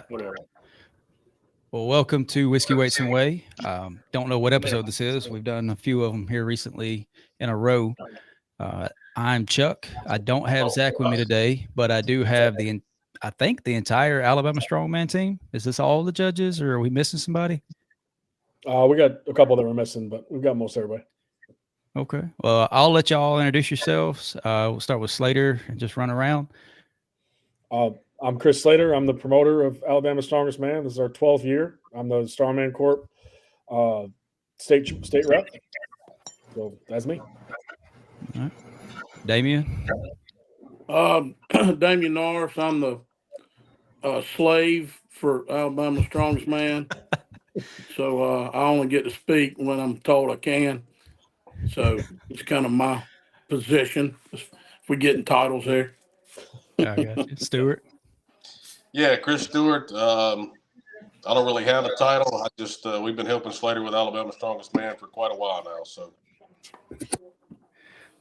whatever. Well, welcome to Whiskey Weights and Whey. Don't know what episode this is. We've done a few of them here recently in a row. I'm Chuck. I don't have Zach with me today, but I do have I think the entire Alabama Strongman team. Is this all the judges, or are we missing somebody? We got a couple that we're missing, but we've got most everybody. Okay. Well, I'll let y'all introduce yourselves. We'll start with Slater and just run around. I'm Chris Slater. I'm the promoter of Alabama Strongest Man. This is our 12th year. I'm the Strongman Corp state rep. So that's me. All right. Damien. Damien Norris. I'm the slave for Alabama Strongest Man. So I only get to speak when I'm told I can. So it's kind of my position if we getting titles here. I got you. Stuart. Yeah, Chris Stewart. I don't really have a title. I just we've been helping Slater with Alabama Strongest Man for quite a while now. So,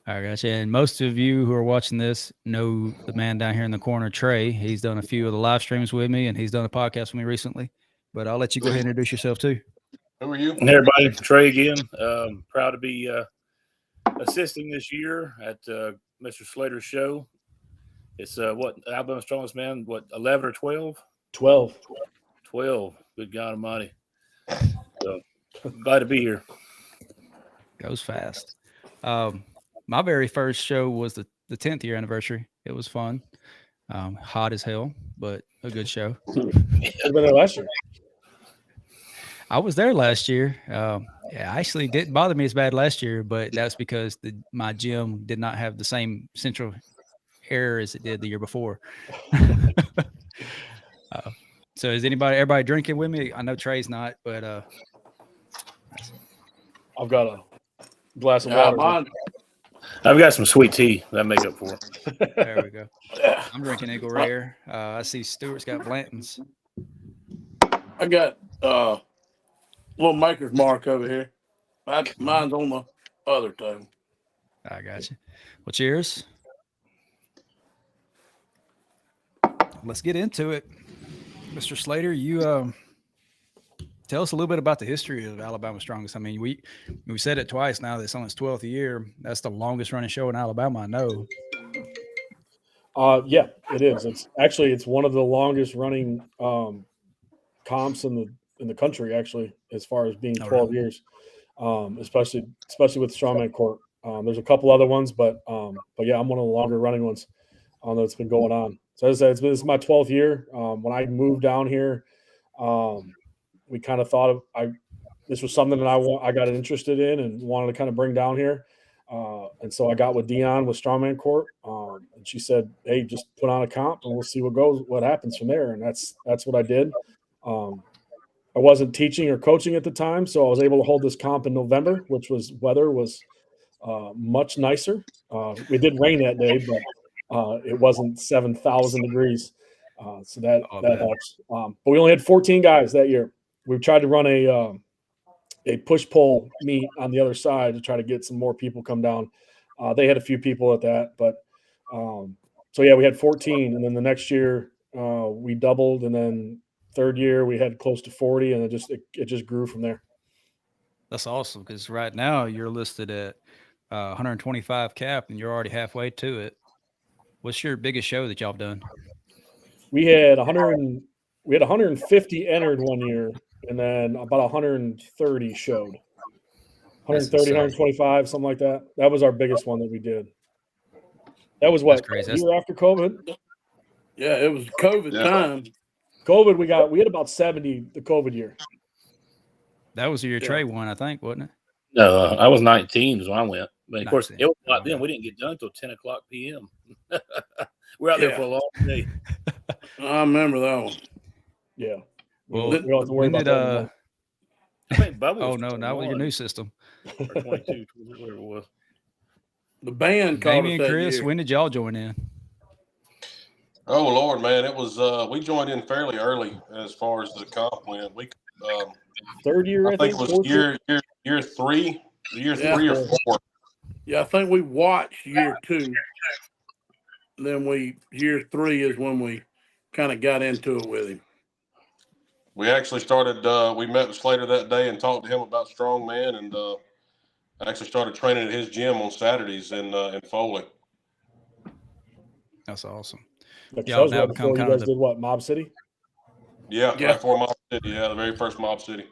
I got you. And most of you who are watching this know the man down here in the corner, Trey. He's done a few of the live streams with me, and he's done a podcast with me recently. But I'll let you go ahead and introduce yourself too. Who are you? Hey everybody, Trey again. Proud to be assisting this year at Mr. Slater's show. It's what Alabama Strongest Man? What 11 or 12? 12. 12. Good God Almighty! So glad to be here. Goes fast. My very first show was the 10th year anniversary. It was fun. Hot as hell, but a good show. I've been there last year. I was there last year. Actually didn't bother me as bad last year, but that's because my gym did not have the same central air as it did the year before. So is everybody drinking with me? I know Trey's not, but I've got a glass of water. I've got some sweet tea that make up for it. There we go. I'm drinking Eagle Rare. I see Stuart's got Blanton's. I got little Maker's Mark over here. Mine's on the other table. I got you. Well, cheers. Let's get into it. Mr. Slater, you tell us a little bit about the history of Alabama Strongest. I mean, we said it twice now that it's on its 12th year. That's the longest running show in Alabama, I know. Yeah, it is. It's one of the longest running comps in the country, actually, as far as being 12 years. Especially with Strongman Court. There's a couple other ones, but yeah, I'm one of the longer running ones that's been going on. So as I said, this is my 12th year. When I moved down here, we kind of thought this was something that I got interested in and wanted to kind of bring down here. And so I got with Dion with Strongman Court, and she said, "Hey, just put on a comp and we'll see what happens from there." And that's what I did. I wasn't teaching or coaching at the time, so I was able to hold this comp in November, which weather was much nicer. It did rain that day, but it wasn't 7,000 degrees, so that helps. But we only had 14 guys that year. We tried to run a push-pull meet on the other side to try to get some more people come down. They had a few people at that, but so yeah, we had 14, and then the next year we doubled, and then third year we had close to 40, and it just grew from there. That's awesome, because right now you're listed at 125 cap, and you're already halfway to it. What's your biggest show that y'all have done? We had 150 entered one year, and then about 130 showed. 130, 125, something like that. That was our biggest one that we did. That was what, a year after COVID? Yeah, it was COVID time. COVID, we had about 70 the COVID year. That was your Trey one, I think, wasn't it? No, I was 19 is when I went. But of course, 19. it was like then. We didn't get done until 10 o'clock p.m. We're out there for a long day. I remember that one. Yeah. Well, we don't have to worry about that. I think Bubba oh, no, not with your new system. Or 22, whatever it was. The band called Damien us that Chris, year. when did y'all join in? oh Lord, man, it was we joined in fairly early as far as the comp went. We third year, I think it was year 3, year 3 or 4. Yeah, I think we watched year 2. Then year 3 is when we kind of got into it with him. We actually started. We met with Slater that day and talked to him about strongman, and actually started training at his gym on Saturdays in Foley. That's awesome. That Y'all was now right become before you kind of guys did what, Mob City? Yeah, right before Mob City. Yeah, the very first Mob City.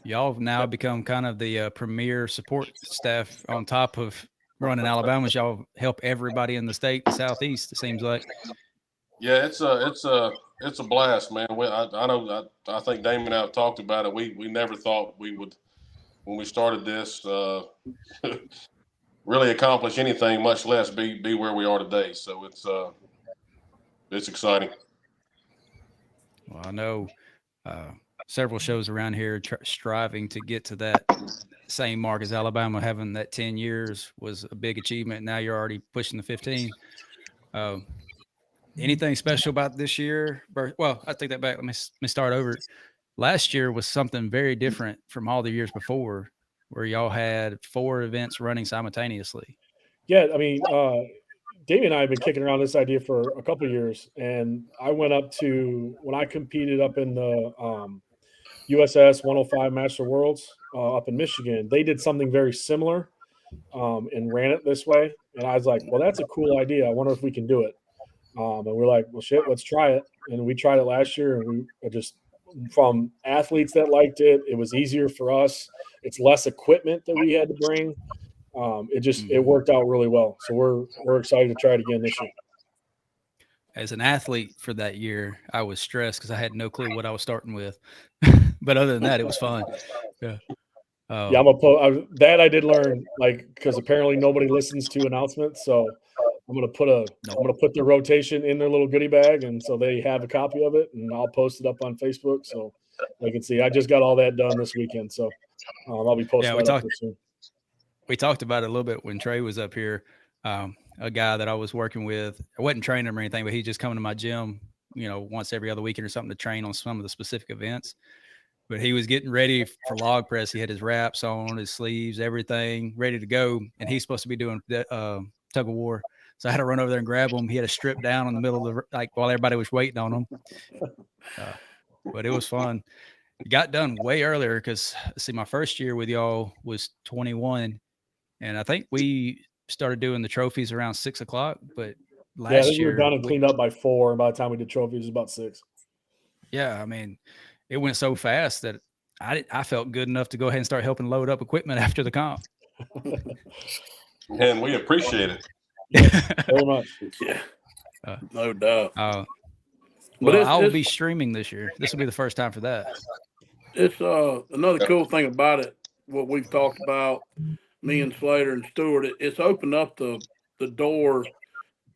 Y'all have now become kind of the premier support staff on top of running Alabama. Y'all help everybody in the state, the Southeast, it seems like. Yeah, it's a blast, man. I know. I think Damon and I have talked about it. We never thought we would, when we started this, really accomplish anything, much less be where we are today. So it's exciting. Well, I know several shows around here striving to get to that same mark as Alabama. Having that 10 years was a big achievement. Now you're already pushing the 15. Anything special about this year? Well, I take that back. Let me start over. Last year was something very different from all the years before, where y'all had 4 events running simultaneously. Yeah, I mean, Davey and I have been kicking around this idea for a couple of years, and I went up to when I competed up in the USS 105 Master Worlds up in Michigan. They did something very similar and ran it this way, and I was like, "Well, that's a cool idea. I wonder if we can do it." And we're like, "Well, shit, let's try it." And we tried it last year, and we just from athletes that liked it. It was easier for us. It's less equipment that we had to bring. It worked out really well. So we're excited to try it again this year. As an athlete for that year, I was stressed because I had no clue what I was starting with. But other than that, it was fun. Yeah. Yeah, that I did learn, like, because apparently nobody listens to announcements. So I'm gonna put the rotation in their little goodie bag, and so they have a copy of it, and I'll post it up on Facebook so they can see. I just got all that done this weekend, so I'll be posting that up soon. We talked about it a little bit when Trey was up here. A guy that I was working with, I wasn't training him or anything, but he just coming to my gym, once every other weekend or something to train on some of the specific events. But he was getting ready for log press. He had his wraps on, his sleeves, everything ready to go. And he's supposed to be doing tug of war. So I had to run over there and grab him. He had to strip down in the middle of while everybody was waiting on him. But it was fun. Got done way earlier because, my first year with y'all was 21. And I think we started doing the trophies around 6 o'clock. But last year, we were done and cleaned up by 4. By the time we did trophies, it was about 6. Yeah, I mean, it went so fast that I felt good enough to go ahead and start helping load up equipment after the comp. And we appreciate it. Very much. Yeah, no doubt. But I'll be streaming this year. This will be the first time for that. It's another cool thing about it. What we've talked about, me and Slater and Stewart, it's opened up the door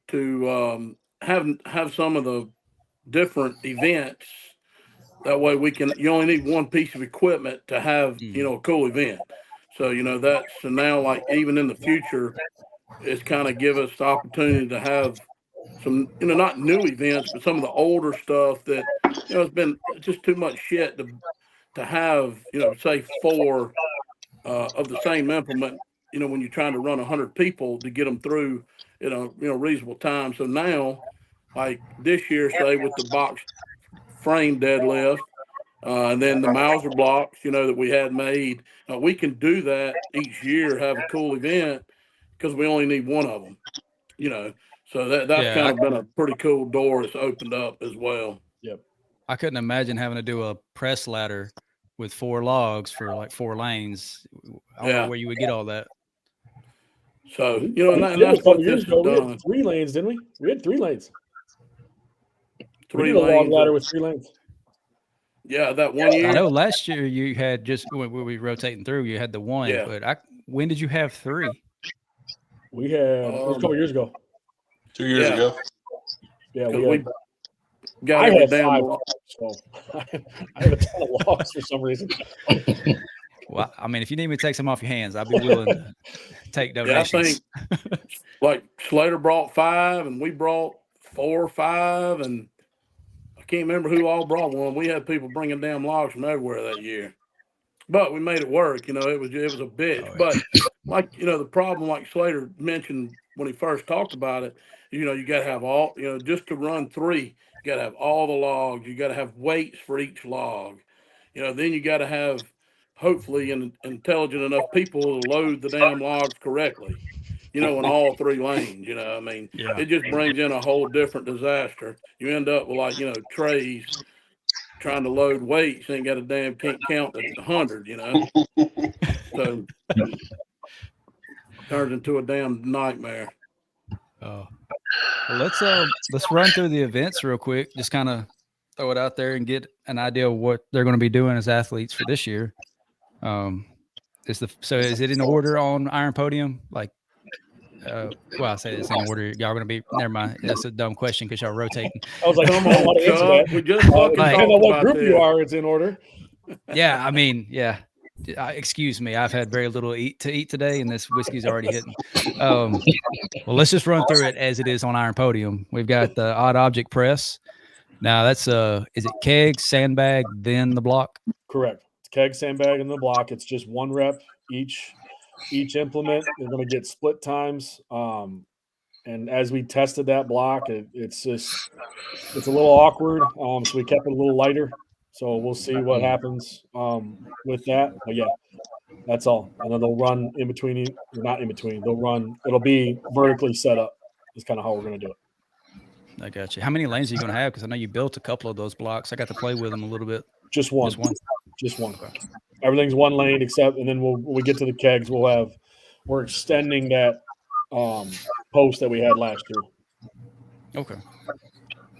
to have some of the different events. That way you only need one piece of equipment to have, a cool event. So, so now, like, even in the future, it's kind of give us the opportunity to have some, not new events, but some of the older stuff that, it's been just too much shit to have, say 4 of the same implement, when you're trying to run 100 people to get them through, reasonable time. So now, like this year, say with the box frame deadlift, and then the Mauser blocks, that we had made, we can do that each year, have a cool event because we only need one of them, So that's kind of been a pretty cool door it's opened up as well. Yep. I couldn't imagine having to do a press ladder with 4 logs for like 4 lanes. I don't know where you would get all that. So, and that's what this has done. We had 3 lanes, didn't we? We had 3 lanes. 3 lanes. Log ladder with 3 lanes. Yeah, that one year. I know last year you had just when we were rotating through, you had the 1. Yeah. But when did you have 3? We had it was a couple years ago. 2 years ago. Yeah, we got I had damn 5 logs, so I have a ton of logs for some reason. Well, I mean, if you need me to take some off your hands, I'll be willing to take donations. Yeah, I think like Slater brought 5 and we brought 4 or 5, and I can't remember who all brought one. We had people bringing damn logs from everywhere that year, but we made it work. It was a bitch. But like, the problem, like Slater mentioned when he first talked about it, you got to have all, just to run 3, you got to have all the logs. You got to have weights for each log. Then you got to have hopefully intelligent enough people to load the damn logs correctly. In all 3 lanes. I mean, it just brings in a whole different disaster. You end up with trays trying to load weights, ain't got a damn can't count to 100. So turns into a damn nightmare. Well, let's run through the events real quick. Just kind of throw it out there and get an idea of what they're going to be doing as athletes for this year. Is it in order on Iron Podium? Like, well, I say it's in order. Y'all going to be, never mind. That's a dumb question because y'all rotating. I was like, come on, Chuck. We just fucking depending on what group you are, it's in order. Yeah, I mean, yeah. Excuse me, I've had very little to eat today, and this whiskey's already hitting. Well, let's just run through it as it is on Iron Podium. We've got the odd object press. Now that's is it keg, sandbag, then the block? Correct. It's keg, sandbag, and the block. It's just 1 rep each implement. They're going to get split times. And as we tested that block, it's a little awkward. So we kept it a little lighter. So we'll see what happens with that. But yeah, that's all. And then they'll run in between, not in between. It'll be vertically set up. Is kind of how we're going to do it. I got you. How many lanes are you going to have? Because I know you built a couple of those blocks. I got to play with them a little bit. Just one. Okay. Everything's 1 lane except, and then when we get to the kegs, we're extending that post that we had last year. Okay.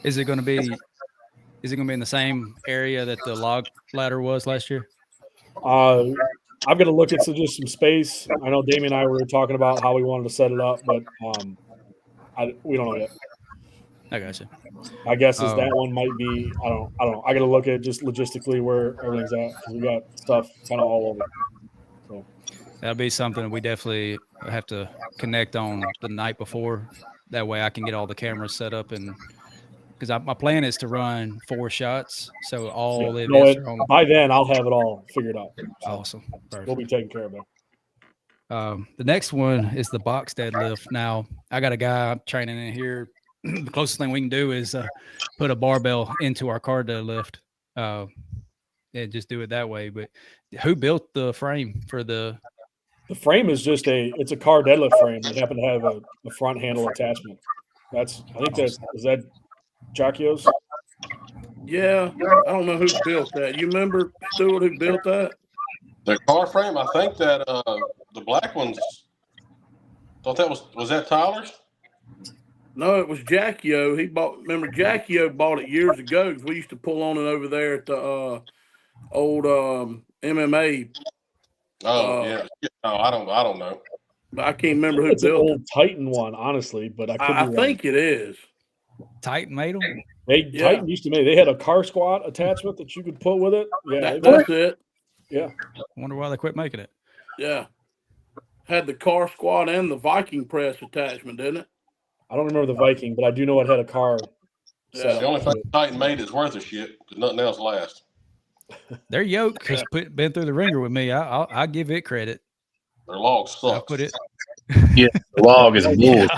Is it going to be in the same area that the log ladder was last year? I'm going to look at just some space. I know Damien and I were talking about how we wanted to set it up, but we don't know yet. I got you. My guess is that one might be, I don't know. I got to look at just logistically where everything's at because we got stuff kind of all over. So that'll be something that we definitely have to connect on the night before. That way I can get all the cameras set up, and because my plan is to run 4 shots. So all the events are on. By then I'll have it all figured out. So awesome. Perfect. We'll be taking care of it. The next one is the box deadlift. Now I got a guy I'm training in here. The closest thing we can do is put a barbell into our car deadlift and just do it that way. But who built the frame for the frame is just it's a car deadlift frame. It happened to have a front handle attachment. Is that Jacquio's? Yeah, I don't know who built that. You remember, Stuart, who built that? The car frame, I think that the black ones. Thought that was that Tyler's? No, it was Jacquio. Remember Jacquio bought it years ago because we used to pull on it over there at the old MMA. Oh yeah. No, I don't know. I can't remember who it's built an old Titan one, honestly, but I think it is. Titan made them. Titan used to make. They had a car squat attachment that you could put with it. Yeah, that's it. Yeah. I wonder why they quit making it. Yeah. Had the car squat and the Viking press attachment, didn't it? I don't remember the Viking, but I do know it had a car. Yeah. The only thing Titan made is worth of shit because nothing else lasts. Their yoke has been through the ringer with me. I give it credit. Their log sucks. I'll put it. Yeah, the log is bullshit.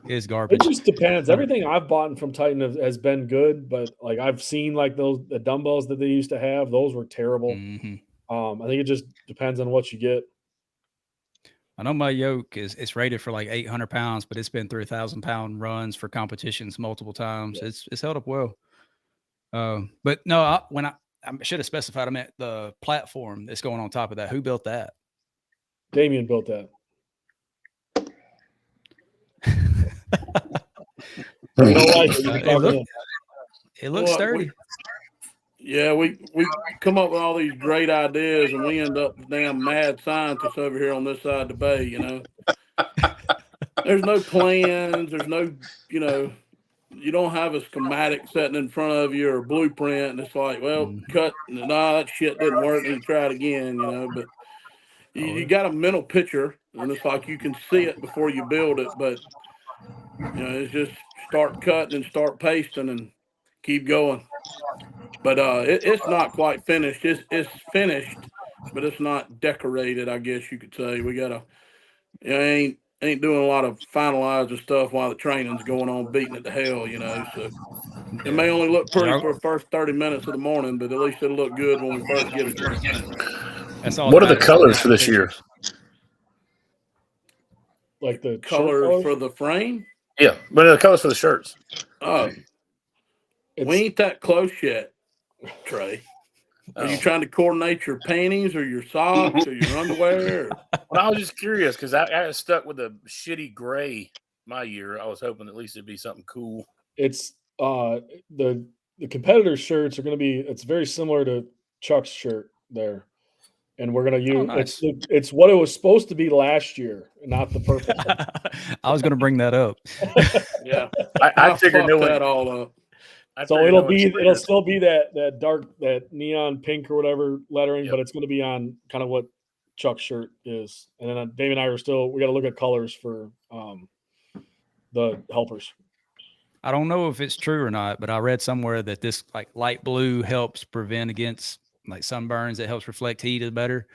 Is garbage. It just depends. Everything I've bought from Titan has been good, but like I've seen like the dumbbells that they used to have, those were terrible. Mm-hmm. I think it just depends on what you get. I know my yoke it's rated for like 800 pounds, but it's been through 1,000-pound runs for competitions multiple times. Yeah. It's held up well. But no, I should have specified. I meant the platform that's going on top of that. Who built that? Damien built that. It looks sturdy. We come up with all these great ideas, and we end up damn mad scientists over here on this side of the bay. There's no plans. There's no, you don't have a schematic sitting in front of you or a blueprint, and it's like, well, cut. Nah, that shit didn't work. And you try it again, But you got a mental picture, and it's like you can see it before you build it. But it's just start cutting and start pasting and keep going. But it's not quite finished. It's finished, but it's not decorated, I guess you could say. We gotta. ain't doing a lot of finalizing stuff while the training's going on, beating it to hell, So it may only look pretty for the first 30 minutes of the morning, but at least it'll look good when we first get it there. That's all. What are the colors for this year? Like the colors for the frame? Yeah, what are the colors for the shirts? We ain't that close yet, Trey. Are you trying to coordinate your panties or your socks or your underwear? Well, I was just curious because I got stuck with a shitty gray my year. I was hoping at least it'd be something cool. It's the competitor shirts are going to be. It's very similar to Chuck's shirt there, and we're going to use nice. it's what it was supposed to be last year, not the purple. I was going to bring that up. Yeah, I figured no one that all up. So it'll still be that dark, that neon pink or whatever lettering, but it's going to be on kind of what Chuck's shirt is. And then Dave and I we got to look at colors for the helpers. I don't know if it's true or not, but I read somewhere that this like light blue helps prevent against like sunburns. It helps reflect heat better.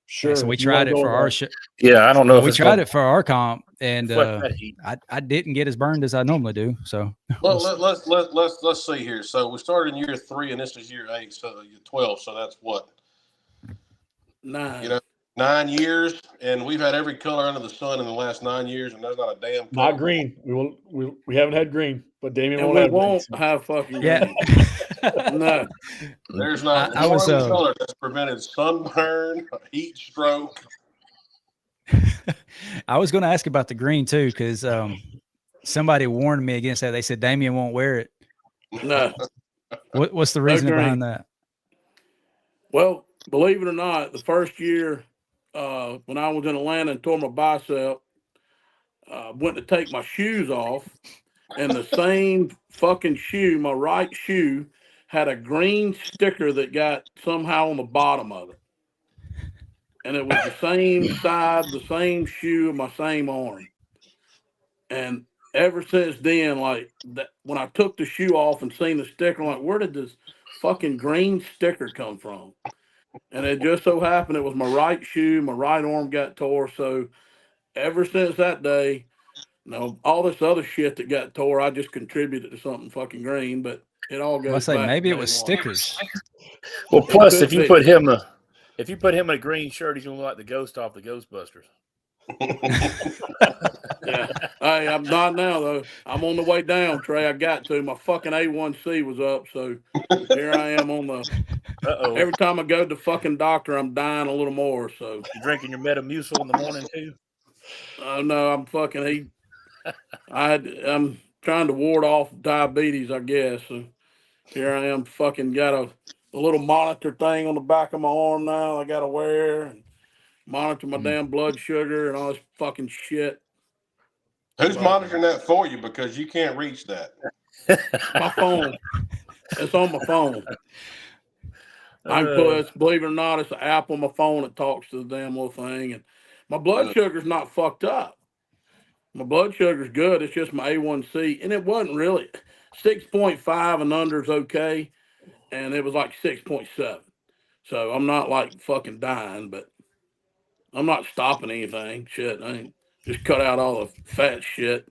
Sure. So we tried it for our Yeah, I don't know if we tried it for our comp, and I didn't get as burned as I normally do. So well, let's see here. So we started in year 3, and this is year 8, so 12. So that's what 9. 9 years, and we've had every color under the sun in the last 9 years, and there's not a damn color. Not green. We haven't had green, but Damian won't have fucking green. No, there's not one color that's prevented sunburn, heat stroke. I was going to ask about the green too, because somebody warned me against that. They said Damian won't wear it. No. What's the reason behind that? Well, believe it or not, the first year when I was in Atlanta and tore my bicep, went to take my shoes off, and the same fucking shoe, my right shoe, had a green sticker that got somehow on the bottom of it. And it was the same side, the same shoe, my same arm. And ever since then, like when I took the shoe off and seen the sticker, I'm like, where did this fucking green sticker come from? And it just so happened it was my right shoe, my right arm got tore. So ever since that day, all this other shit that got tore, I just contributed to something fucking green, but it all goes back. Maybe it was stickers. Well, plus if you put him in a green shirt, he's gonna look like the ghost off the Ghostbusters. Yeah. Hey, I'm not now though. I'm on the way down, Trey. I got to. My fucking A1C was up, so here I am on the. Every time I go to the fucking doctor, I'm dying a little more. So you drinking your Metamucil in the morning too? No, I'm fucking. I'm trying to ward off diabetes, I guess. So here I am, fucking got a little monitor thing on the back of my arm now. I got to wear and monitor my damn blood sugar and all this fucking shit. Who's monitoring that for you? Because you can't reach that. My phone. It's on my phone. I can put, believe it or not, it's an app on my phone that talks to the damn little thing. And my blood sugar's not fucked up. My blood sugar's good. It's just my A1C. And it wasn't really 6.5 and under is okay. And it was like 6.7. So I'm not like fucking dying, but I'm not stopping anything. Shit. I ain't just cut out all the fat shit.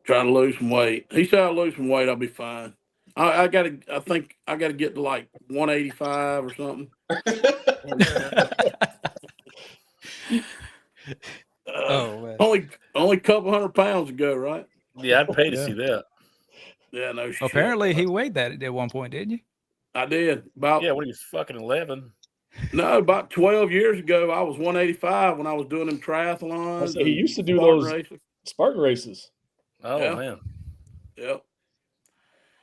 Try to lose some weight. He said I'll lose some weight, I'll be fine. I think I gotta get to like 185 or something. Only a couple 100 pounds ago, right? Yeah, I'd pay to see that. Yeah, no shit. Apparently he weighed that at one point, didn't you? I did. When he was fucking 11. No, about 12 years ago, I was 185 when I was doing them triathlons. He used to do those Spartan races. Oh, yeah. Man. Yep.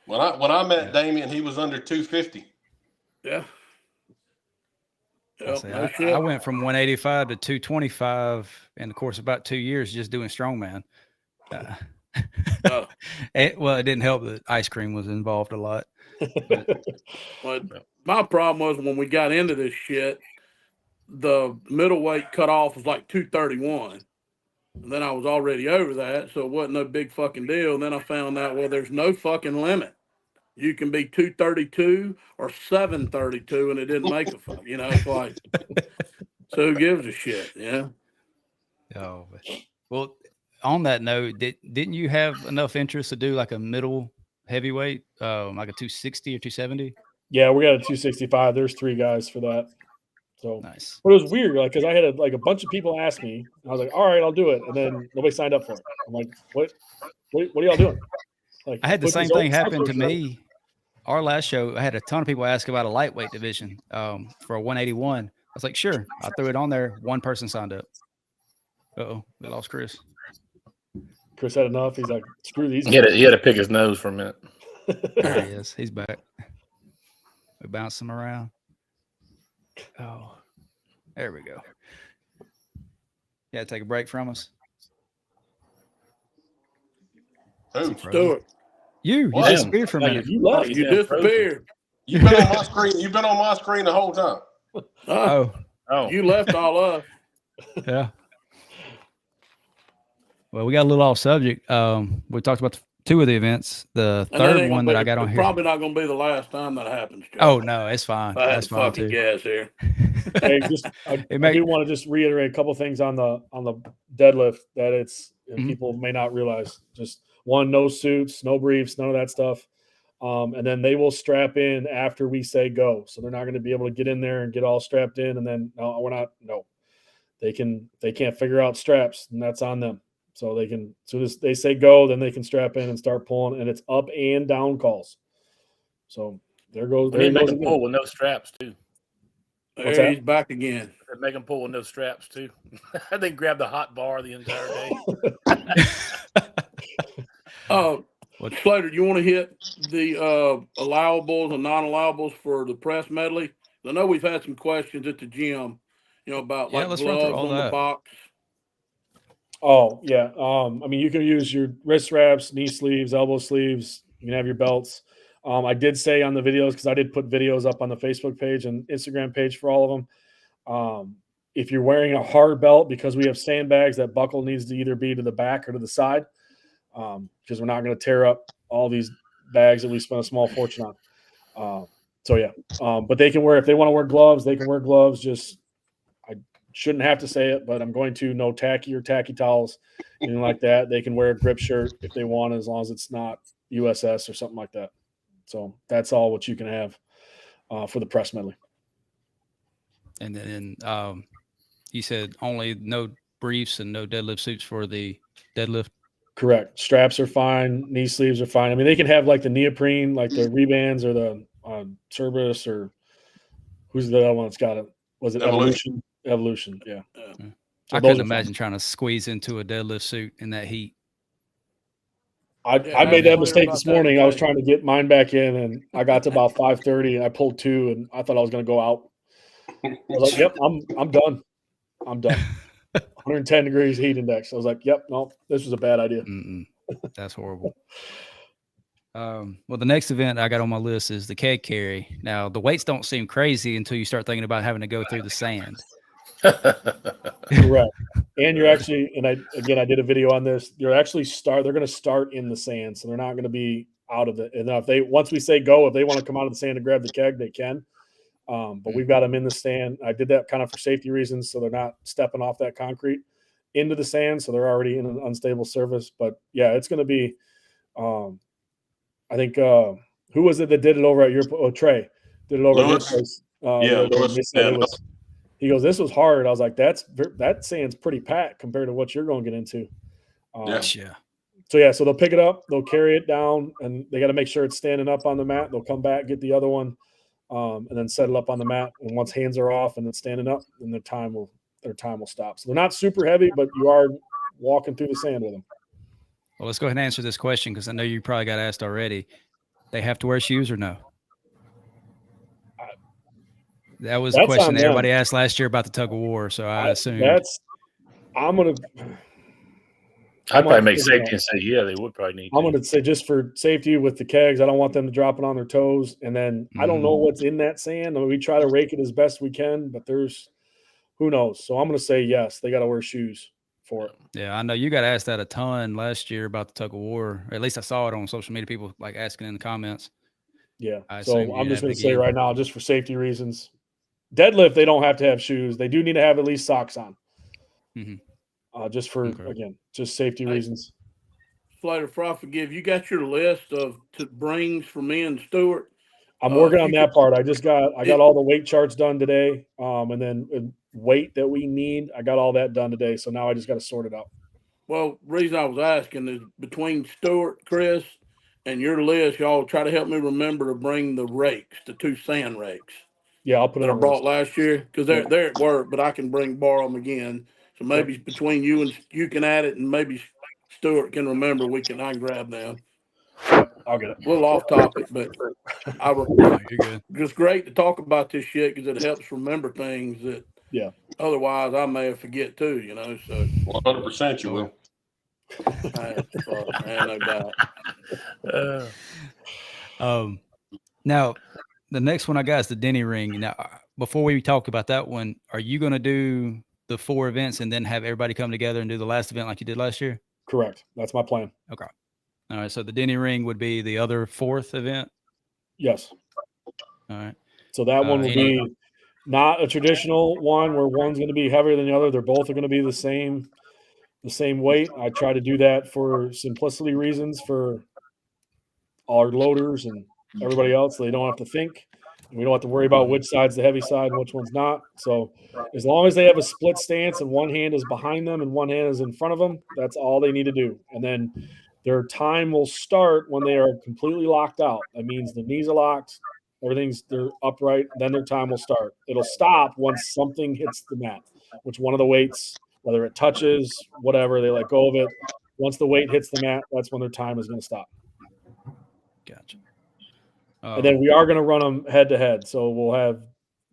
When I met Damian, he was under 250. Yeah. Yep, I went from 185 to 225 in the course of about 2 years just doing strongman. It didn't help that ice cream was involved a lot. But my problem was when we got into this shit, the middleweight cutoff was like 231. And then I was already over that, so it wasn't no big fucking deal. And then I found out, there's no fucking limit. You can be 232 or 732, and it didn't make a fuck. It's like, so who gives a shit, yeah? Oh, well, on that note, didn't you have enough interest to do like a middle heavyweight, like a 260 or 270? Yeah, we got a 265. There's 3 guys for that. So, Nice. but it was weird, like, because I had a bunch of people ask me. I was like, all right, I'll do it. And then nobody signed up for it. I'm like, what are y'all doing? Like, I had the put these same thing old happen to suckers out. me. Our last show, I had a ton of people ask about a lightweight division for a 181. I was like, sure. I threw it on there. One person signed up. Uh-oh, we lost Chris. Chris had enough. He's like, screw these. He had to pick his nose for a minute. There he is. He's back. We bounce him around. Oh, there we go. Yeah, take a break from us. Who? Stewart, You What? disappeared for a minute. You left. you disappeared. You've been on my screen. You've been on my screen the whole time. Oh, You left all us. yeah. Well, we got a little off subject. We talked about 2 of the events. The And that third ain't one gonna that be- I got on it's here. probably not going to be the last time that happens, Joe. Oh no, it's fine. I had That's to fine fucking too. gas here. Hey, I do want to just reiterate a couple things on the deadlift that it's people may not realize. Just one, no suits, no briefs, none of that stuff. And then they will strap in after we say go. So they're not going to be able to get in there and get all strapped in. And then no, we're not. No, they can't figure out straps, and that's on them. So they can, so they say go, then they can strap in and start pulling, and it's up and down calls. So there goes. They make them pull with no straps too. There he's back again. They make them pull with no straps too. They grab the hot bar the entire day. Slater, you want to hit the allowables and non-allowables for the press medley? I know we've had some questions at the gym, about like let's run through gloves all on the that. box. Oh yeah. I mean, you can use your wrist wraps, knee sleeves, elbow sleeves. You can have your belts. I did say on the videos, because I did put videos up on the Facebook page and Instagram page for all of them. If you're wearing a hard belt, because we have sandbags, that buckle needs to either be to the back or to the side, because we're not going to tear up all these bags that we spent a small fortune on. So yeah, but they can wear, if they want to wear gloves, they can wear gloves. Just, I shouldn't have to say it, but I'm going to, no tacky or tacky towels, anything like that. They can wear a grip shirt if they want, as long as it's not USS or something like that. So that's all what you can have for the press medley. And then you said only no briefs and no deadlift suits for the deadlift. Correct. Straps are fine. Knee sleeves are fine. I mean, they can have like the neoprene, like the Rebands or the Cerberus, or who's the other one that's got it? Was it Evolution? Evolution, yeah. So I couldn't imagine trying to squeeze into a deadlift suit in that heat. I made that mistake this morning. I was trying to get mine back in, and I got to about 5:30, and I pulled 2, and I thought I was going to go out. I was like, "Yep, I'm done. I'm done." 110 degrees heat index. I was like, "Yep, no, this was a bad idea." That's horrible. Well, the next event I got on my list is the keg carry. Now, the weights don't seem crazy until you start thinking about having to go through the sand. Correct. And you're actually, and I did a video on this. They're going to start in the sand, so they're not going to be out of it. And once we say go, if they want to come out of the sand and grab the keg, they can. But we've got them in the sand. I did that kind of for safety reasons, so they're not stepping off that concrete into the sand, so they're already in an unstable surface. But yeah, it's going to be. I think who was it that did it over at your? Trey did it over at your place. Lewis. He goes, "This was hard." I was like, that sand's pretty packed compared to what you're going to get into. So they'll pick it up, they'll carry it down, and they got to make sure it's standing up on the mat. They'll come back, get the other one, and then settle up on the mat. And once hands are off and it's standing up, then their time will stop. So they're not super heavy, but you are walking through the sand with them. Well, let's go ahead and answer this question, because I know you probably got asked already. They have to wear shoes or no? That was a question that everybody asked last year about the tug of war, so I assume I'd probably make safety and say, yeah, they would probably need. I'm going to say, just for safety with the kegs, I don't want them to drop it on their toes. And then I don't know what's in that sand. I mean, we try to rake it as best we can, but who knows? So I'm going to say yes, they got to wear shoes for it. Yeah, I know you got asked that a ton last year about the tug of war. Or at least I saw it on social media, people like asking in the comments. Yeah. So I'm just going to say right now, just for safety reasons, deadlift, they don't have to have shoes. They do need to have at least socks on. just for again, just safety reasons. Slater, before I forgive, you got your list of brings for me and Stewart. I'm working on that part. I got all the weight charts done today, and then weight that we need. I got all that done today, so now I just got to sort it out. Well, the reason I was asking is between Stewart, Chris, and your list, y'all try to help me remember to bring the rakes, the 2 sand rakes. Yeah, I'll put it that I on brought last year because they're at work, but I can borrow them again. So maybe between you and you can add it, and maybe Stewart can remember. I can grab them. I'll get it. A little off topic, but you're good. It's great to talk about this shit because it helps remember things that otherwise I may have forget too. So 100% you will. No doubt. Now the next one I got is the Denny ring. Now, before we talk about that one, are you going to do the 4 events and then have everybody come together and do the last event like you did last year? Correct. That's my plan. Okay. All right. So the Denny ring would be the other 4th event? Yes. All right. So that one will be not a traditional one where one's going to be heavier than the other. They're both going to be the same weight. I try to do that for simplicity reasons for our loaders and everybody else. They don't have to think. And we don't have to worry about which side's the heavy side and which one's not. So as long as they have a split stance and one hand is behind them and one hand is in front of them, that's all they need to do. And then their time will start when they are completely locked out. That means the knees are locked, they're upright, then their time will start. It'll stop once something hits the mat, which one of the weights, whether it touches, whatever, they let go of it. Once the weight hits the mat, that's when their time is going to stop. Gotcha. And then we are going to run them head to head. So we'll have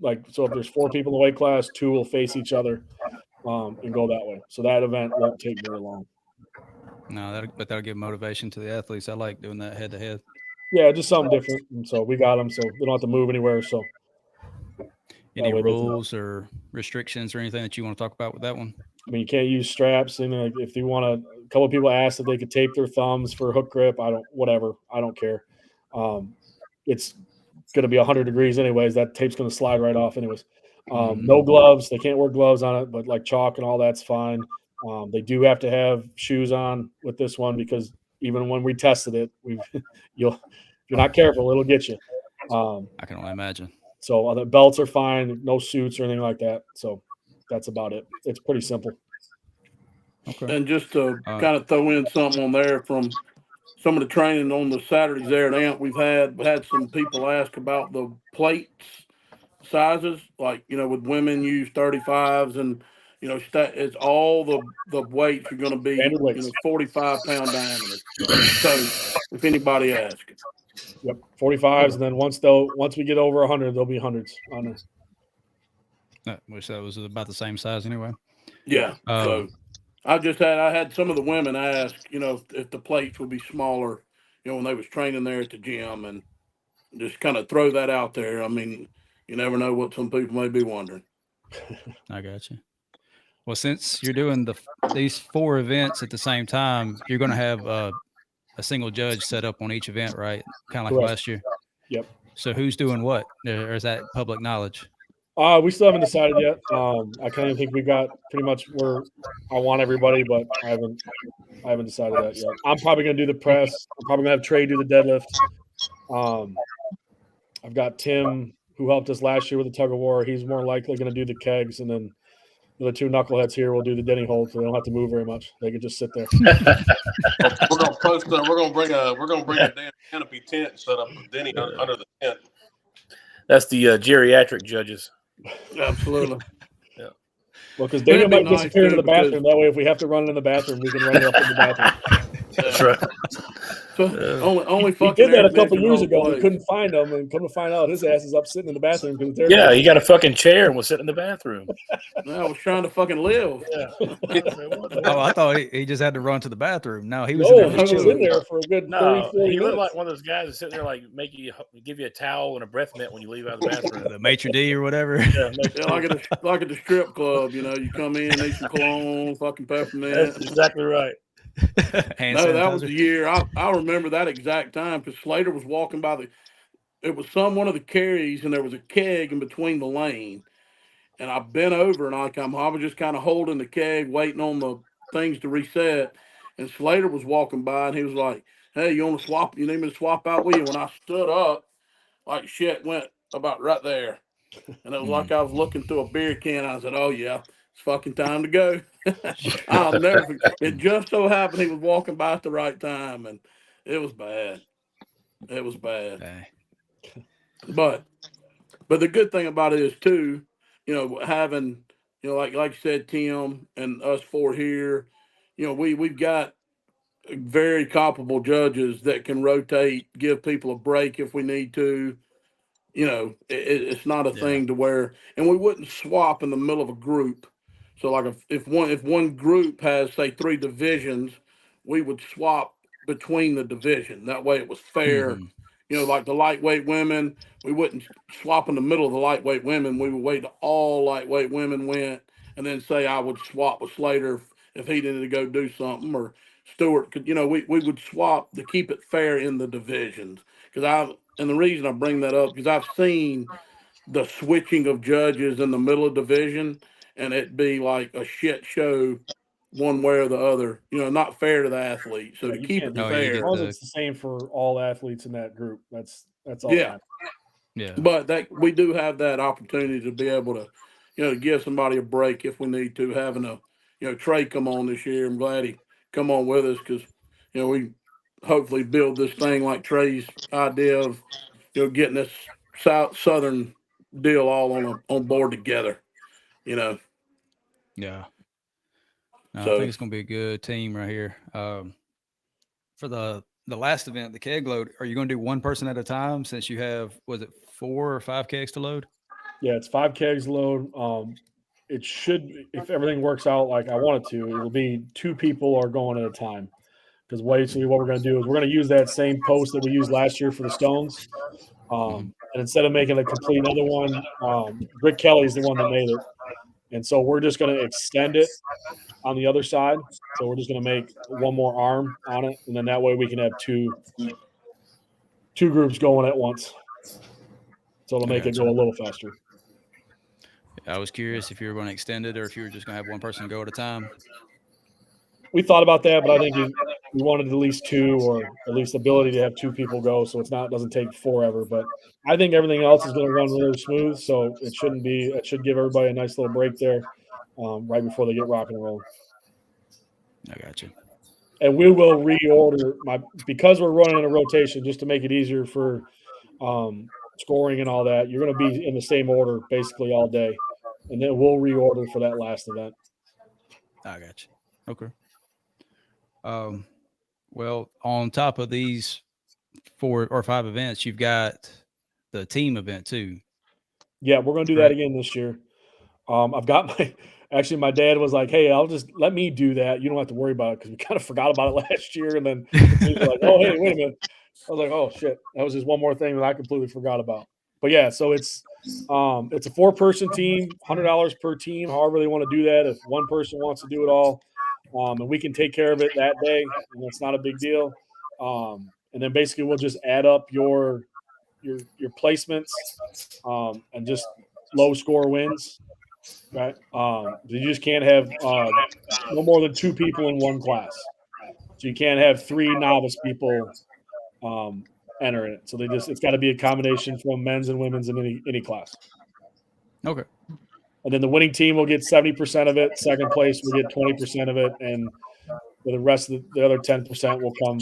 if there's 4 people in the weight class, 2 will face each other and go that way. So that event won't take very long. No, that'll give motivation to the athletes. I like doing that head to head. Yeah, just something different. And so we got them, so they don't have to move anywhere. So any rules or restrictions or anything that you want to talk about with that one? I mean, you can't use straps. And if you want to, a couple of people asked if they could tape their thumbs for hook grip. I don't care. It's going to be 100 degrees anyways. That tape's going to slide right off anyways. No gloves. They can't wear gloves on it, but like chalk and all that's fine. They do have to have shoes on with this one because even when we tested it, if you're not careful, it'll get you. I can only imagine. So the belts are fine, no suits or anything like that. So that's about it. It's pretty simple. Okay. And just to kind of throw in something on there from some of the training on the Saturdays there at AMP, we've had some people ask about the plates sizes. Like, with women use 35s and, it's all the weights are going to be 45-pound diameter. So if anybody asks. Yep, 45s, and then once we get over 100, there'll be hundreds on there. Wish that was about the same size anyway. Yeah. So I had some of the women ask, if the plates would be smaller, when they was training there at the gym, and just kind of throw that out there. I mean, you never know what some people may be wondering. I got you. Well, since you're doing these 4 events at the same time, you're going to have a single judge set up on each event, right? Kind of like last year. Yep. So who's doing what? Or is that public knowledge? We still haven't decided yet. I kind of think we got pretty much where I want everybody, but I haven't decided that yet. I'm probably going to do the press. I'm probably going to have Trey do the deadlift. I've got Tim, who helped us last year with the tug of war. He's more likely going to do the kegs, and then the 2 knuckleheads here will do the Denny hold, so they don't have to move very much. They can just sit there. We're gonna post. We're gonna bring a damn canopy tent and set up with Denny under the tent. That's the geriatric judges. Absolutely. Yeah. Well, because Denny might disappear into the bathroom. That way, if we have to run in the bathroom, we can run it up in the bathroom. That's right. So only he did that a couple years ago. We couldn't find him, and come to find out, his ass is up sitting in the bathroom. Yeah, he got a fucking chair and was sitting in the bathroom. No, I was trying to fucking live. Yeah. I thought he just had to run to the bathroom. No, he was in there for a good 30, 40 he looked minutes. like one of those guys that's sitting there like give you a towel and a breath mint when you leave out of the bathroom. The maitre d' or whatever. Yeah, like at the strip club, you come in, need some cologne, fucking peppermint. That's exactly right. No, that was the year. I remember that exact time because Slater was walking by it was one of the carries, and there was a keg in between the lane, and I bent over and I was just kind of holding the keg, waiting on the things to reset. And Slater was walking by and he was like, "Hey, you want to swap? You need me to swap out with you?" When I stood up, like shit went about right there. And it was like I was looking through a beer can. I said, "Oh yeah, it's fucking time to go." I'll never forget. It just so happened he was walking by at the right time, and it was bad. It was bad. But the good thing about it is too, having like you said, Tim and us four here, we've got very comparable judges that can rotate, give people a break if we need to. It's not a thing to where, and we wouldn't swap in the middle of a group. So like if one group has say 3 divisions, we would swap between the division. That way it was fair. Like the lightweight women, we wouldn't swap in the middle of the lightweight women. We would wait till all lightweight women went, and then say I would swap with Slater if he needed to go do something, or Stewart could. We would swap to keep it fair in the divisions. And the reason I bring that up because I've seen the switching of judges in the middle of division, and it be like a shit show one way or the other. Not fair to the athlete. So to keep it fair, as long as it's the same for all athletes in that group, that's all. Yeah. But that we do have that opportunity to be able to, to give somebody a break if we need to. Having Trey come on this year, I'm glad he come on with us because, we hopefully build this thing like Trey's idea of, getting this southern deal all on board together. Yeah. No, I think it's going to be a good team right here. For the last event, the keg load, are you going to do one person at a time since you have, was it 4 or 5 kegs to load? Yeah, it's 5 kegs load. It should, if everything works out like I want it to, it'll be 2 people are going at a time. Because basically what we're going to do is we're going to use that same post that we used last year for the stones. And instead of making a complete other one, Rick Kelly's the one that made it. And so we're just going to extend it on the other side. So we're just going to make one more arm on it. And then that way we can have two groups going at once. So it'll make it go a little faster. I was curious if you were going to extend it or if you were just going to have one person go at a time. We thought about that, but I think we wanted at least 2, or at least the ability to have 2 people go, so it doesn't take forever. But I think everything else is going to run really smooth, so it should give everybody a nice little break there right before they get rocking and rolling. I got you. And we will reorder because we're running in a rotation just to make it easier for scoring and all that. You're going to be in the same order basically all day, and then we'll reorder for that last event. I got you. Okay. Well, on top of these 4 or 5 events, you've got the team event too. Yeah, we're going to do that again this year. I've got my dad was like, "Hey, let me do that. You don't have to worry about it," because we kind of forgot about it last year. And then he was like, "Oh, hey, wait a minute." I was like, "Oh shit, that was just one more thing that I completely forgot about." But yeah, so it's a 4-person team, $100 per team, however they want to do that. If one person wants to do it all, and we can take care of it that day, and it's not a big deal. And then basically we'll just add up your placements and just low score wins. Right. You just can't have no more than 2 people in one class. So you can't have 3 novice people enter it. So it's got to be a combination from men's and women's in any class. Okay. And then the winning team will get 70% of it. Second place will get 20% of it, and the rest of the other 10% will come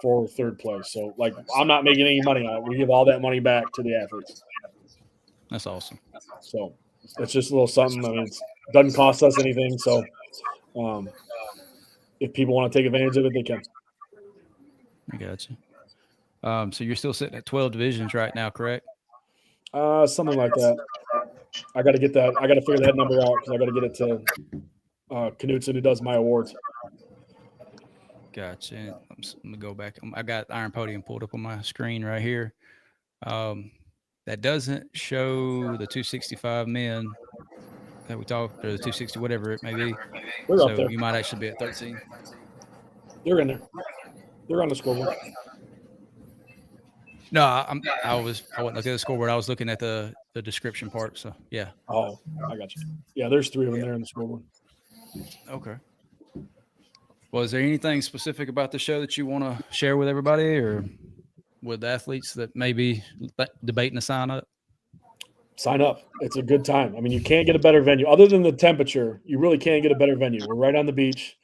for third place. So I'm not making any money on it. We give all that money back to the athletes. That's awesome. So it's just a little something. I mean, it doesn't cost us anything. So if people want to take advantage of it, they can. I got you. So you're still sitting at 12 divisions right now, correct? Something like that. I got to get that. I got to figure that number out because I got to get it to Knutson, who does my awards. Gotcha. I'm going to go back. I got Iron Podium pulled up on my screen right here. That doesn't show the 265 men that we talked, or the 260, whatever it may be. They're up there. You might actually be at 13. They're in there. They're on the scoreboard. No, I wasn't looking at the scoreboard. I was looking at the the description part. So yeah. Oh, I got you. Yeah, there's 3 of them there in the scoreboard. Okay. Well, is there anything specific about the show that you want to share with everybody or with athletes that may be debating to sign up? Sign up. It's a good time. I mean, you can't get a better venue other than the temperature. You really can't get a better venue. We're right on the beach.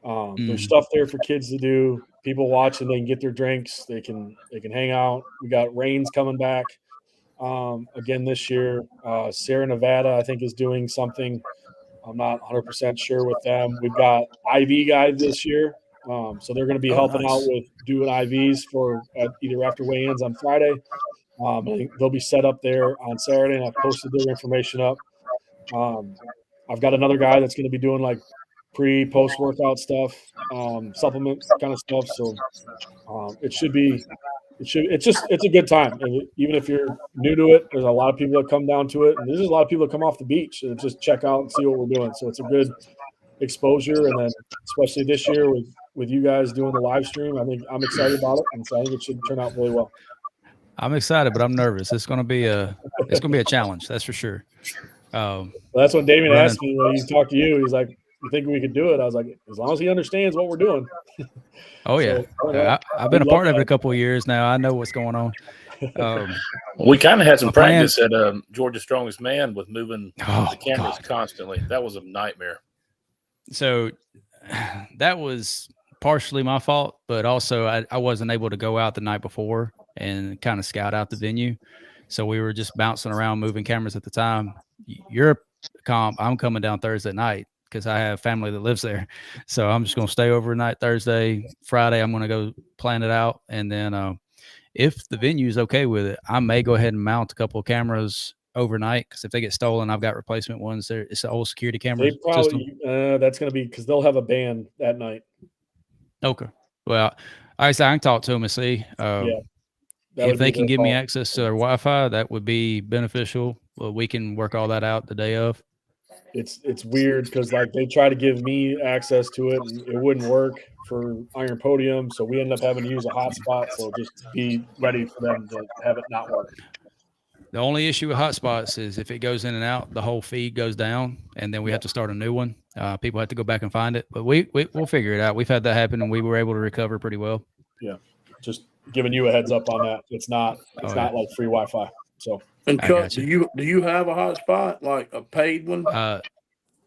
There's stuff there for kids to do. People watching, they can get their drinks. They can hang out. We got Rains coming back again this year. Sierra Nevada, I think, is doing something. I'm not 100% sure with them. We've got IV guys this year. So they're going to be helping out with doing IVs for either after weigh-ins on Friday. I think they'll be set up there on Saturday, and I've posted their information up. I've got another guy that's going to be doing like post workout stuff, supplement kind of stuff. So it's a good time. And even if you're new to it, there's a lot of people that come down to it, and there's just a lot of people that come off the beach and just check out and see what we're doing. So it's a good exposure, and then especially this year with you guys doing the live stream, I think I'm excited about it, and so I think it should turn out really well. I'm excited, but I'm nervous. It's going to be a challenge. That's for sure. Well, that's when Damien asked me when he talked to you. He's like, "You think we could do it?" I was like, "As long as he understands what we're doing." Oh yeah, I've been a part of it a couple of years now. I know what's going on. We kind of had some practice at Georgia's Strongest Man with moving the cameras constantly. That was a nightmare. So that was partially my fault, but also I wasn't able to go out the night before and kind of scout out the venue. So we were just bouncing around, moving cameras at the time. You're comp. I'm coming down Thursday night because I have family that lives there. So I'm just going to stay overnight Thursday. Friday, I'm going to go plan it out. And then if the venue is okay with it, I may go ahead and mount a couple of cameras overnight because if they get stolen, I've got replacement ones. It's an old security camera system. That's going to be because they'll have a band that night. Okay. Well, I can talk to them and see. If they can give me access to their Wi-Fi, that would be beneficial. Well, we can work all that out the day of. It's weird because like they try to give me access to it and it wouldn't work for Iron Podium, so we end up having to use a hotspot. So just be ready for them to have it not work. The only issue with hotspots is if it goes in and out, the whole feed goes down, and then we have to start a new one. People have to go back and find it, but we'll figure it out. We've had that happen, and we were able to recover pretty well. Yeah, just giving you a heads up on that. It's not like free Wi-Fi. So. And Chuck, do you have a hotspot, like a paid one?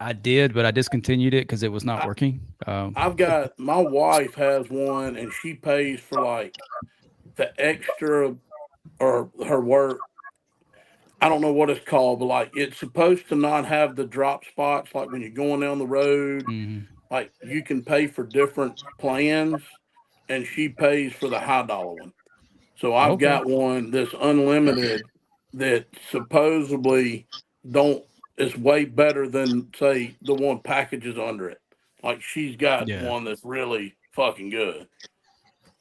I did, but I discontinued it because it was not working. I've got my wife has one, and she pays for like the extra or her work. I don't know what it's called, but like it's supposed to not have the drop spots. Like when you're going down the road, like you can pay for different plans, and she pays for the high dollar one. So I've got one that's unlimited that supposedly is way better than say the one packages under it. Like she's got one that's really fucking good.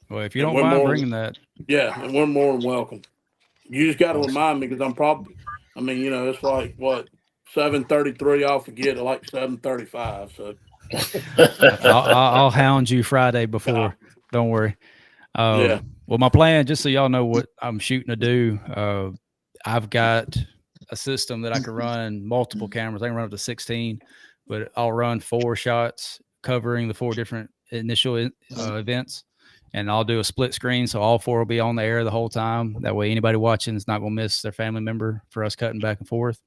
Well, if you don't mind bringing that. Yeah, and we're more than welcome. You just got to remind me because it's like what 7:33. I'll forget it like 7:35. So I'll hound you Friday before. Don't worry. Well, my plan, just so y'all know what I'm shooting to do, I've got a system that I can run multiple cameras. I can run up to 16, but I'll run 4 shots covering the 4 different initial events. And I'll do a split screen, so all 4 will be on the air the whole time. That way anybody watching is not going to miss their family member for us cutting back and forth.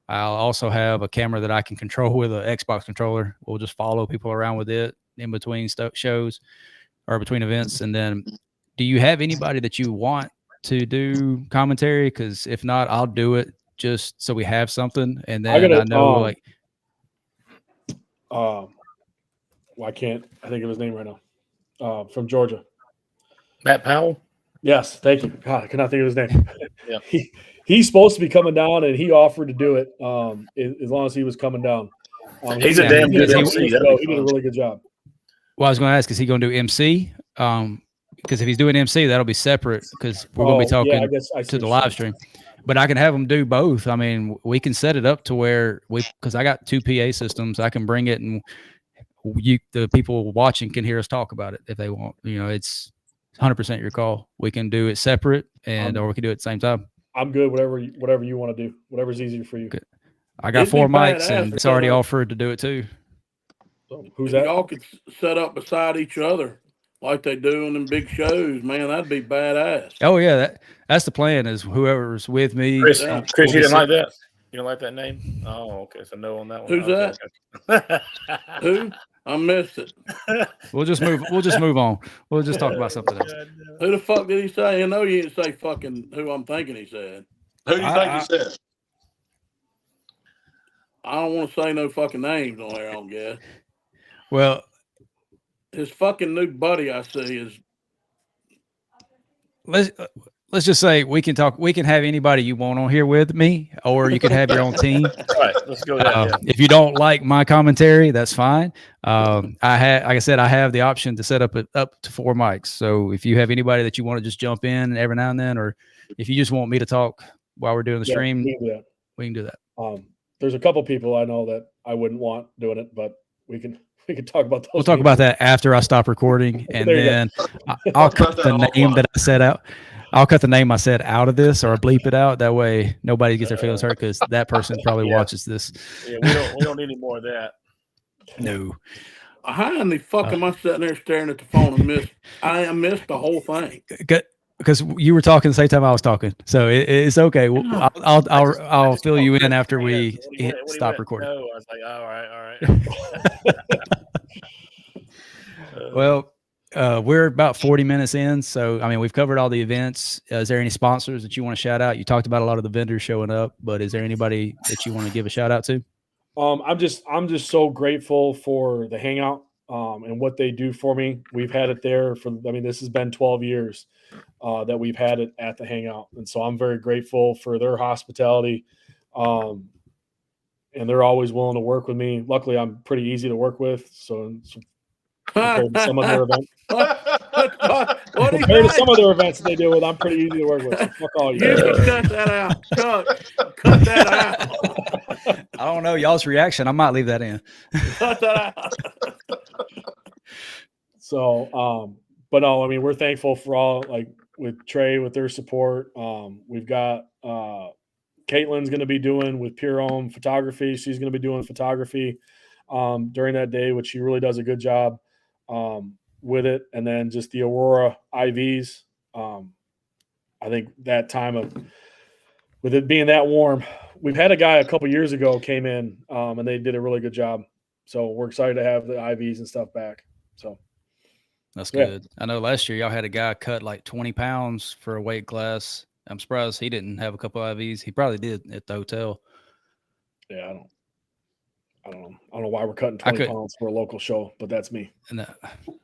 I'll also have a camera that I can control with an Xbox controller. We'll just follow people around with it in between shows or between events. And then do you have anybody that you want to do commentary? Because if not, I'll do it just so we have something. And then I know I can't think of his name right now. From Georgia. Matt Powell? Yes, thank you. God, I cannot think of his name. Yeah. He's supposed to be coming down, and he offered to do it as long as he was coming down. He's a damn good MC. He did a really good job. Well, I was going to ask, is he going to do MC? Because if he's doing MC, that'll be separate because we're going to be talking to the live stream. But I can have them do both. I mean, we can set it up to where because I got 2 PA systems, I can bring it and the people watching can hear us talk about it if they want. It's 100% your call. We can do it separate or we can do it at the same time. I'm good. Whatever you want to do, whatever's easier for you. Good. I got It'd be 4 mics, badass and it's to already set up- offered to do it too. So who's If that? y'all could set up beside each other like they do in them big shows, man, that'd be badass. Oh yeah, that's the plan. Is whoever's with me. Chris, Yeah. Chris, you We'll didn't like that? You don't like that name? Oh, okay. So no on that one. Who's okay, that? Who? I missed it. We'll just move on. We'll just talk about something else. Who the fuck did he say? I know you didn't say fucking who I'm thinking he said. Who do you think he said? I don't want to say no fucking names on there, I don't guess. Well, His fucking new buddy I see is let's just say we can have anybody you want on here with me, or you can have your own team. All right, let's go with that. Yeah. If you don't like my commentary, that's fine. Like I said, I have the option to set up to 4 mics. So if you have anybody that you want to just jump in every now and then, or if you just want me to talk while we're doing the stream, we can do that. There's a couple people I know that I wouldn't want doing it, but we can talk about those. We'll talk about that after I stop recording, and then I'll cut the name that I said out. I'll cut the name I said out of this, or bleep it out. That way, nobody gets their feelings hurt, because that person probably watches this. Yeah, we don't need any more of that. No. how in the fuck am I sitting there staring at the phone and missed the whole thing? Because you were talking the same time I was talking, so it's okay. I'll fill you in after we stop recording. No, I was like, all right. Well, we're about 40 minutes in, so I mean we've covered all the events. Is there any sponsors that you want to shout out? You talked about a lot of the vendors showing up, but is there anybody that you want to give a shout out to? I'm just so grateful for the hangout and what they do for me. We've had it there this has been 12 years that we've had it at the hangout, and so I'm very grateful for their hospitality. And they're always willing to work with me. Luckily, I'm pretty easy to work with, so compared to some of their events. Compared to some of their events that they deal with, I'm pretty easy to work with. So fuck all you. You can cut that out. Cut that out. I don't know y'all's reaction. I might leave that in. Cut that out. So, but no, I mean, we're thankful for all, like with Trey, with their support. We've got Caitlin's going to be doing with Pure Home Photography. She's going to be doing photography during that day, which she really does a good job with it. And then just the Aurora IVs. I think that time with it being that warm, we've had a guy a couple years ago came in and they did a really good job. So we're excited to have the IVs and stuff back. So that's good. I know last year y'all had a guy cut like 20 pounds for a weight class. I'm surprised he didn't have a couple IVs. He probably did at the hotel. Yeah, I don't know why we're cutting 20 pounds for a local show, but that's me.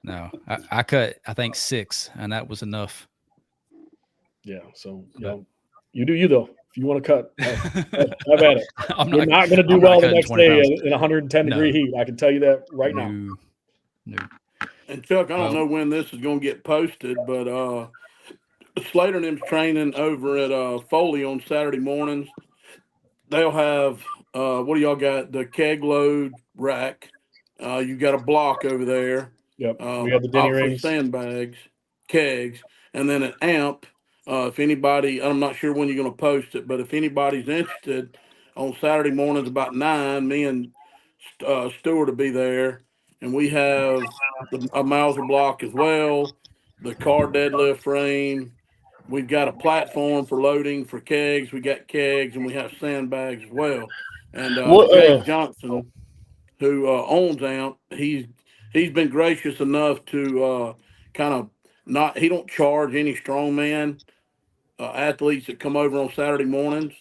No, I cut, I think 6, and that was enough. Yeah, so you do you though. If you want to cut, have at it. You're not going to do well the next day in 110 degree heat. I can tell you that right now. No. And Chuck, I don't know when this is going to get posted, but Slater and them's training over at Foley on Saturday mornings. They'll have what do y'all got? The keg load rack. You got a block over there. Yep. We have the Denny rings, sandbags, kegs, and then an amp. If anybody, I'm not sure when you're going to post it, but if anybody's interested, on Saturday mornings about 9, me and Stewart will be there, and we have a Mauser block as well, the car deadlift frame. We've got a platform for loading for kegs. We got kegs, and we have sandbags as well. And Jake Johnson, who owns Amp, he's been gracious enough to kind of he don't charge any strongman athletes that come over on Saturday mornings.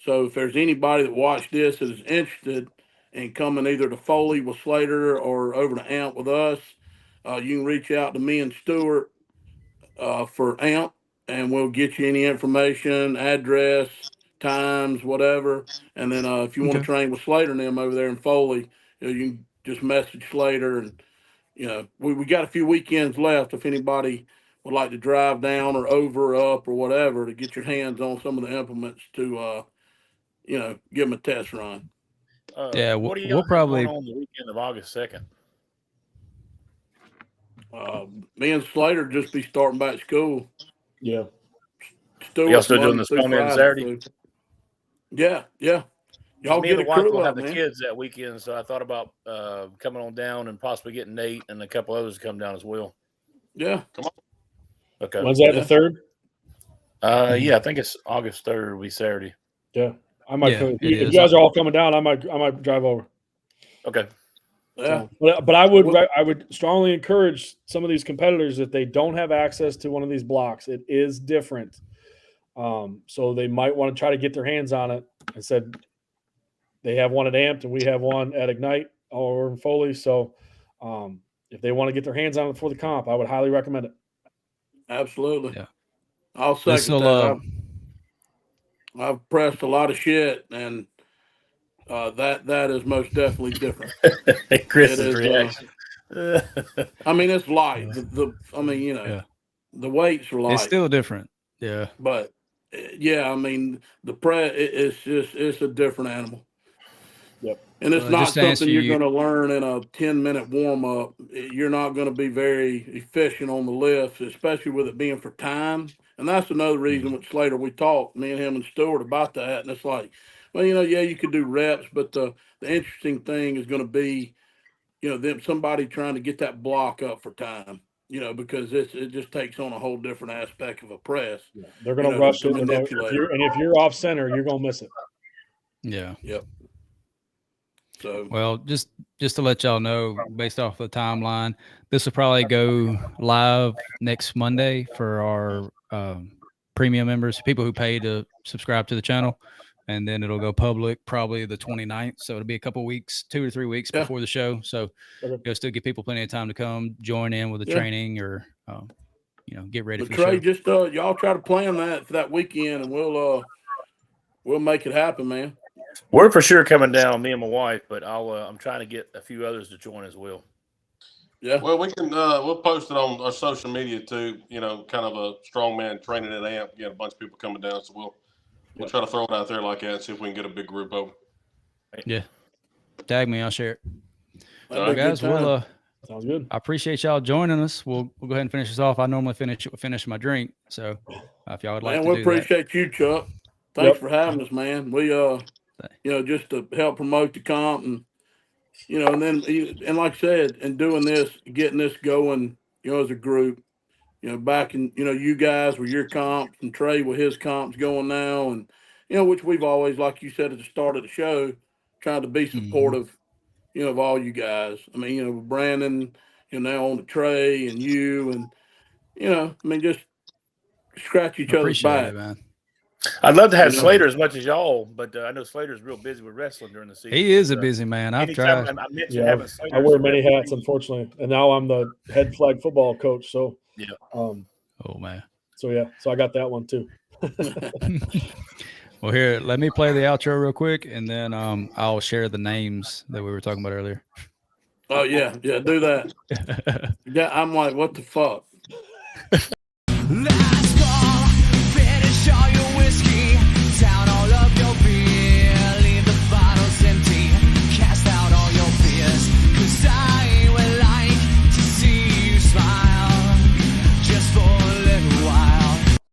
So if there's anybody that watched this that is interested in coming either to Foley with Slater or over to Amp with us, you can reach out to me and Stewart for Amp, and we'll get you any information, address, times, whatever. And then if you want to train with Slater and them over there in Foley, you can just message Slater. And we got a few weekends left if anybody would like to drive down or over or up or whatever to get your hands on some of the implements to give them a test run. Yeah, what are you we'll probably on the weekend of August 2nd? Me and Slater just be starting back school. Yeah. Stewart, Y'all still doing Monday the through strongman Friday, Saturday? so. Yeah. Y'all Me get and a the wife crew will up, have the man. kids that weekend, so I thought about coming on down and possibly getting Nate and a couple others to come down as well. Yeah. Okay. When's that? Yeah. The 3rd? Yeah, I think it's August 3rd. Will be Saturday. Yeah, I might. Yeah, If it you is. guys are all coming down, I might drive over. Okay. Yeah. So, but I would strongly encourage some of these competitors, if they don't have access to one of these blocks, it is different. So they might want to try to get their hands on it. I said they have one at Amped and we have one at Ignite or in Foley. So if they want to get their hands on it before the comp, I would highly recommend it. Absolutely. Yeah. I'll second This'll, that. I've pressed a lot of shit, and that is most definitely different. Chris's reaction. I mean, it's light. The weights are light. It's still different. Yeah. But yeah, I mean, the press it's a different animal. Yep. And it's Well, not just to answer something you're you- going to learn in a 10-minute warm up. You're not going to be very efficient on the lifts, especially with it being for time. And that's another reason with Slater, we talked, me and him and Stewart, about that. And it's like, well, yeah, you could do reps, but the interesting thing is going to be, somebody trying to get that block up for time, because it just takes on a whole different aspect of a press. Yeah. They're going to rush it. And manipulate. if you're off center, you're going to miss it. Yeah. Yep. So, well, just to let y'all know, based off the timeline, this will probably go live next Monday for our premium members, people who pay to subscribe to the channel. And then it'll go public probably the 29th. So it'll be a couple weeks, 2 or 3 weeks before the show. So it'll still give people plenty of time to come join in with the training or, get ready for the Trey, show. just y'all try to plan that for that weekend, and we'll make it happen, man. We're for sure coming down, me and my wife, but I'm trying to get a few others to join as well. Yeah. Well, we can we'll post it on our social media too. Kind of a strongman training at Amp. A bunch of people coming down, so we'll try to throw it out there like that and see if we can get a big group over. Yeah. Tag me, I'll share it. All right, guys, we'll sounds good. I appreciate y'all joining us. We'll go ahead and finish this off. I normally finish my drink, so if y'all would like to do we appreciate you, Chuck. Thanks for having us, man. We just to help promote the comp, and and then like I said, and doing this, getting this going, as a group, back in you guys with your comps and Trey with his comps going now, and which we've always, like you said at the start of the show, trying to be supportive, of all you guys. I mean, with Brandon, now on the Trey and you, and just scratch each other's back. It, man. I'd love to have Slater as much as y'all, but I know Slater's real busy with wrestling during the season. He is a busy man. I've tried. I wear many hats, unfortunately, and now I'm the head flag football coach. So oh man. So so I got that one too. Well, here, let me play the outro real quick, and then I'll share the names that we were talking about earlier. Oh yeah, do that. Yeah, I'm like, what the fuck?